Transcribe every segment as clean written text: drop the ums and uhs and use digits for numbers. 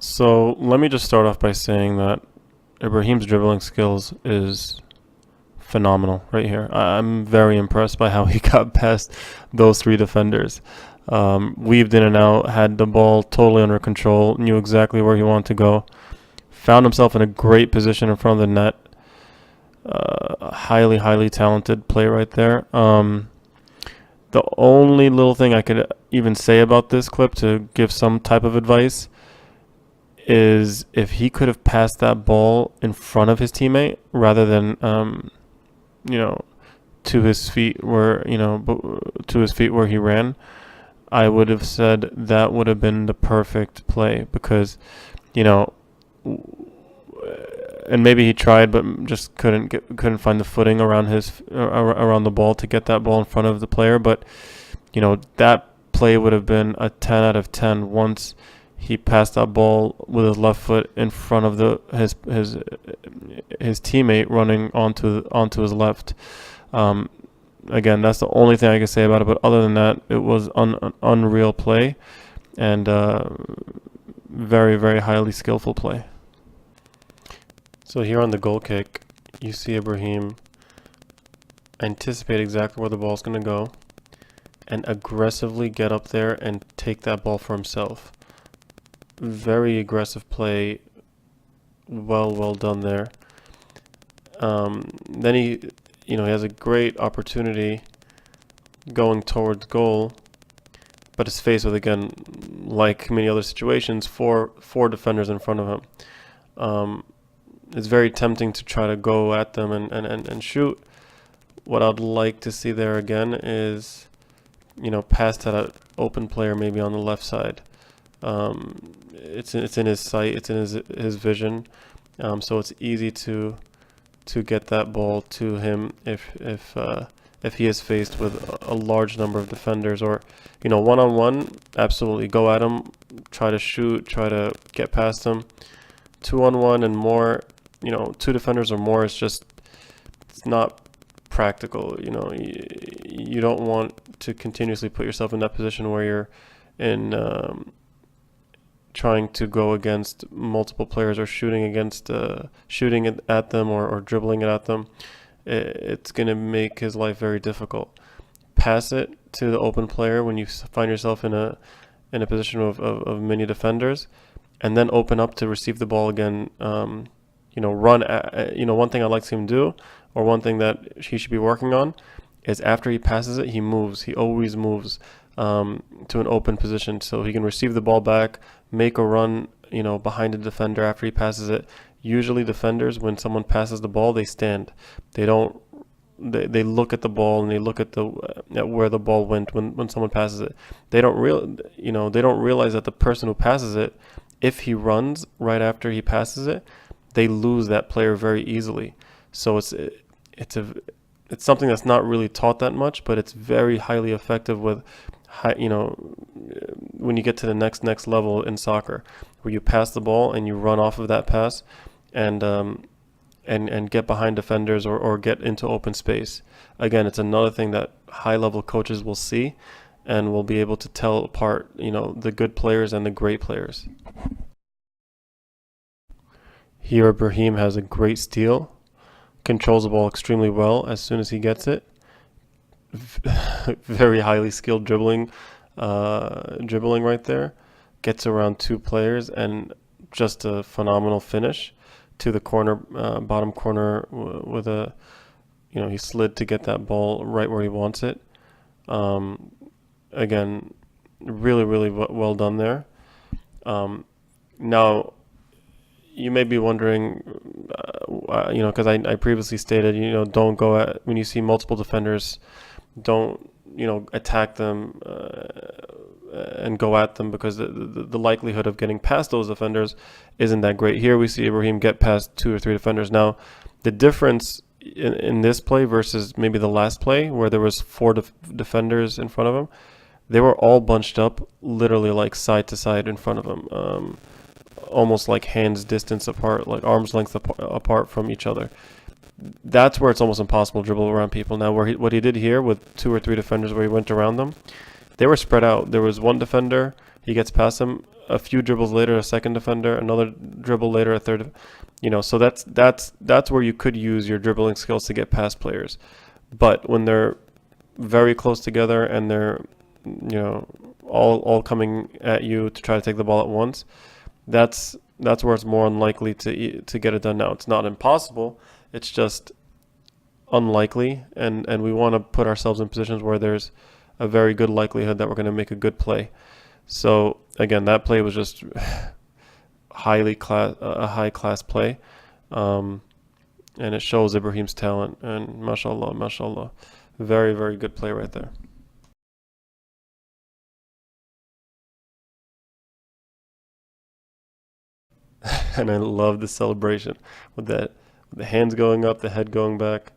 So let me just start off by saying that Ibraheem's dribbling skills is phenomenal right here. I'm very impressed by how he got past those three defenders. Weaved in and out, had the ball totally under control, knew exactly where he wanted to go, found himself in a great position in front of the net. Highly, highly talented play right there. The only little thing I could even say about this clip to give some type of advice is if he could have passed that ball in front of his teammate rather than you know to his feet where to his feet where he ran, I would have said that would have been the perfect play because you know and maybe he tried but just couldn't find the footing around around the ball to get that ball in front of the player. But that play would have been a 10 out of 10 once he passed that ball with his left foot in front of his teammate running onto his left. Again, that's the only thing I can say about it. But other than that, it was an unreal play and very, very highly skillful play. So here on the goal kick, you see Ibraheem anticipate exactly where the ball's going to go and aggressively get up there and take that ball for himself. Very aggressive play. Well done there. Then he has a great opportunity going towards goal, but is faced with, again, like many other situations, four defenders in front of him. It's very tempting to try to go at them and shoot. What I'd like to see there again is, pass to that open player maybe on the left side. It's in his sight, it's in his vision, so it's easy to get that ball to him if he is faced with a large number of defenders, or one-on-one. Absolutely go at him, try to shoot, try to get past him. 2-on-1 and more, two defenders or more, it's not practical. You don't want to continuously put yourself in that position where you're in trying to go against multiple players or shooting it at them or dribbling it at them. It's going to make his life very difficult. Pass it to the open player when you find yourself in a position of many defenders, and then open up to receive the ball again. Run at, one thing I'd like to see him do, or one thing that he should be working on, is after he passes it, he moves. He always moves to an open position so he can receive the ball back, make a run, behind a defender after he passes it. Usually defenders, when someone passes the ball, they stand. They don't. They look at the ball and they look at where the ball went when someone passes it. They don't realize that the person who passes it, if he runs right after he passes it, they lose that player very easily. So it's something that's not really taught that much, but it's very highly effective with when you get to the next level in soccer, where you pass the ball and you run off of that pass and get behind defenders or get into open space. Again, it's another thing that high level coaches will see and will be able to tell apart, the good players and the great players. Here, Ibraheem has a great steal, controls the ball extremely well as soon as he gets it. Very highly skilled dribbling right there. Gets around two players and just a phenomenal finish to the corner, bottom corner with he slid to get that ball right where he wants it. Again, really, really well done there. Now, you may be wondering, because I previously stated, don't go at, when you see multiple defenders, don't, attack them and go at them, because the likelihood of getting past those defenders isn't that great. Here we see Ibraheem get past 2 or 3 defenders. Now, the difference in this play versus maybe the last play where there was 4 defenders in front of him, they were all bunched up literally like side to side in front of him. Almost like hands distance apart, like arm's length apart from each other. That's where it's almost impossible to dribble around people. Now, what he did here with 2 or 3 defenders, where he went around them, they were spread out. There was one defender He gets past him. A few dribbles later, a second defender. Another dribble later, a third. So that's where you could use your dribbling skills to get past players. But when they're very close together and they're all coming at you to try to take the ball at once, that's where it's more unlikely to get it done. Now, it's not impossible. It's just unlikely, and we want to put ourselves in positions where there's a very good likelihood that we're going to make a good play. So again, that play was just a high class play, and it shows Ibraheem's talent. And mashallah, very, very good play right there. And I love the celebration with that, with the hands going up, the head going back.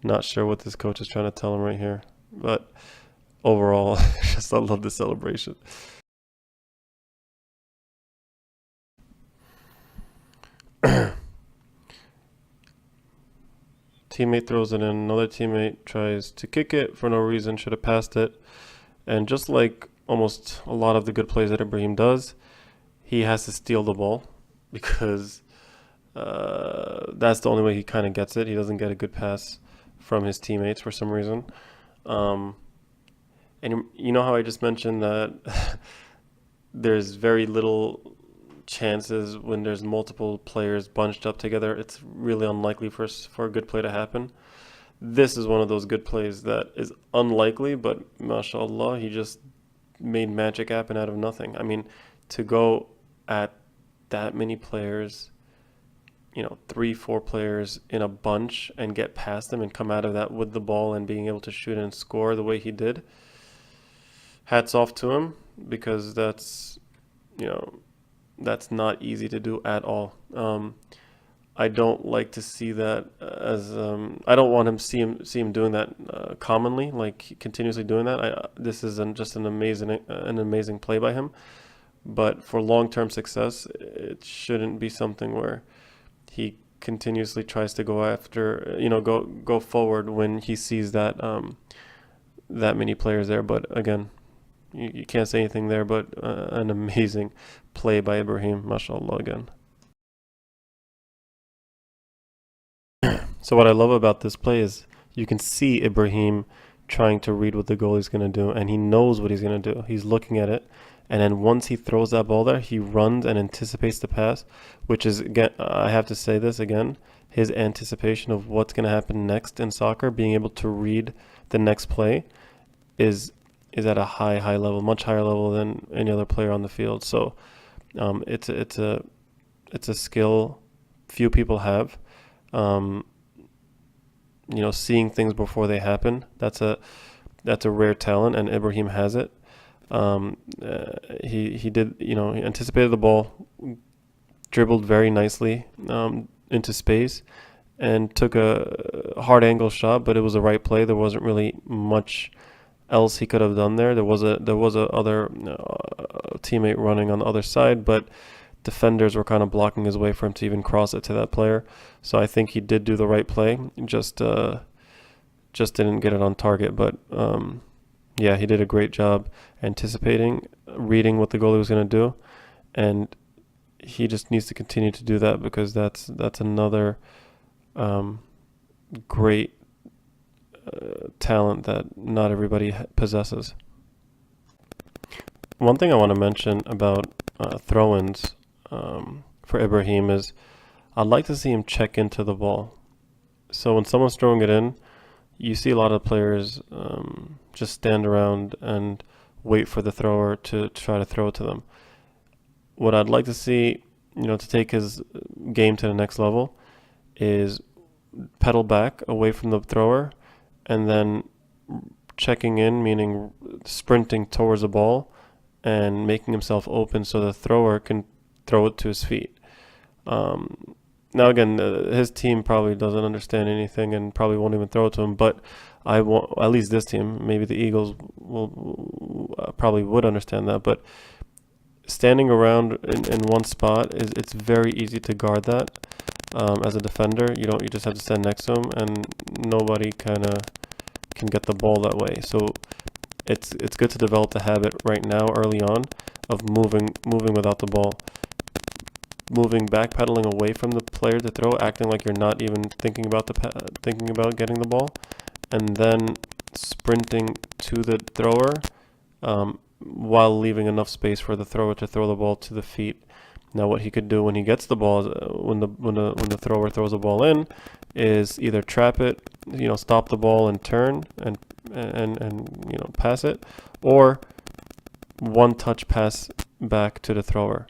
Not sure what this coach is trying to tell him right here, but overall, just I love the celebration. Teammate throws it in. Another teammate tries to kick it for no reason. Should have passed it. And just like almost a lot of the good plays that Ibrahim does, he has to steal the ball because that's the only way he kind of gets it. He doesn't get a good pass from his teammates for some reason. Um, and you know how I just mentioned that there's very little chances when there's multiple players bunched up together. It's really unlikely for a good play to happen. This is one of those good plays that is unlikely, but mashallah, he just made magic happen out of nothing. I mean, to go at that many players, three, four players in a bunch and get past them and come out of that with the ball and being able to shoot and score the way he did, hats off to him, because that's not easy to do at all. I don't like to see that as I don't want him see him doing that commonly, like continuously doing that. This is just an amazing play by him, but for long-term success, it shouldn't be something where he continuously tries to go after, go forward when he sees that that many players there. But again, you can't say anything there, but an amazing play by Ibrahim, mashallah again. So what I love about this play is you can see Ibrahim trying to read what the goalie's going to do, and he knows what he's going to do. He's looking at it, and then once he throws that ball there, he runs and anticipates the pass, which is, again, I have to say this again, his anticipation of what's going to happen next in soccer, being able to read the next play is at a high level, much higher level than any other player on the field. So it's a skill few people have. Seeing things before they happen. That's a rare talent, and Ibrahim has it. He did, he anticipated the ball, dribbled very nicely into space, and took a hard angle shot, but it was the right play. There wasn't really much else he could have done there. There was a other teammate running on the other side, but defenders were kind of blocking his way for him to even cross it to that player. So I think he did do the right play. Just didn't get it on target. But yeah, he did a great job anticipating, reading what the goalie was going to do, and he just needs to continue to do that, because that's another great talent that not everybody possesses. One thing I want to mention about throw-ins for Ibrahim is I'd like to see him check into the ball. So when someone's throwing it in, you see a lot of players just stand around and wait for the thrower to try to throw it to them. What I'd like to see, to take his game to the next level, is pedal back away from the thrower and then checking in, meaning sprinting towards the ball and making himself open so the thrower can throw it to his feet. Now again, his team probably doesn't understand anything and probably won't even throw it to him, but I want, at least this team, maybe the Eagles will probably would understand that, but standing around in one spot it's very easy to guard that. As a defender, you just have to stand next to him, and nobody kind of can get the ball that way. So it's good to develop the habit right now, early on, of moving without the ball, moving, backpedaling away from the player to throw, acting like you're not even thinking about thinking about getting the ball, and then sprinting to the thrower, while leaving enough space for the thrower to throw the ball to the feet. Now, what he could do when he gets the ball, when the thrower throws the ball in, is either trap it, stop the ball and turn and pass it, or one touch pass back to the thrower.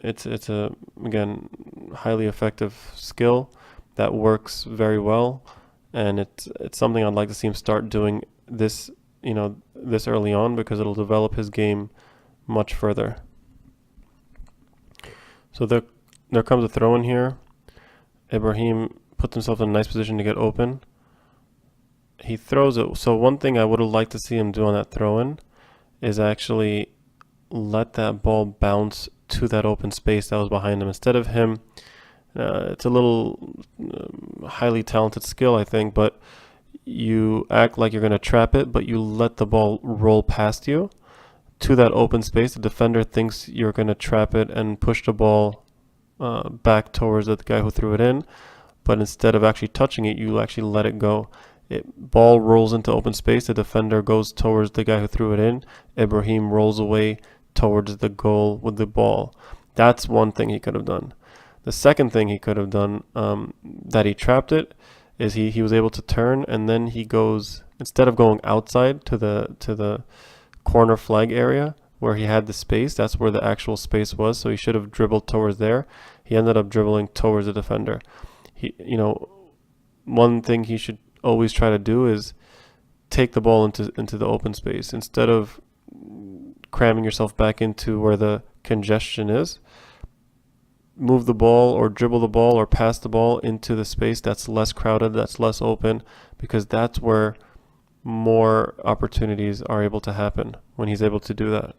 It's a, again, highly effective skill that works very well, and it's something I'd like to see him start doing this this early on, because it'll develop his game much further. So there comes a throw in here. Ibraheem puts himself in a nice position to get open. He throws it. So one thing I would have liked to see him do on that throw in is actually let that ball bounce to that open space that was behind him. Instead of him, it's a little highly talented skill, I think, but you act like you're going to trap it, but you let the ball roll past you to that open space. The defender thinks you're going to trap it and push the ball back towards the guy who threw it in, but instead of actually touching it, you actually let it go. Ball rolls into open space. The defender goes towards the guy who threw it in. Ibraheem rolls away towards the goal with the ball. That's one thing he could have done. The second thing he could have done, that he trapped it, is he was able to turn, and then he goes, instead of going outside to the corner flag area where he had the space, that's where the actual space was, so he should have dribbled towards there. He ended up dribbling towards the defender. One thing he should always try to do is take the ball into the open space instead of cramming yourself back into where the congestion is. Move the ball or dribble the ball or pass the ball into the space that's less crowded, that's less open, because that's where more opportunities are able to happen when he's able to do that.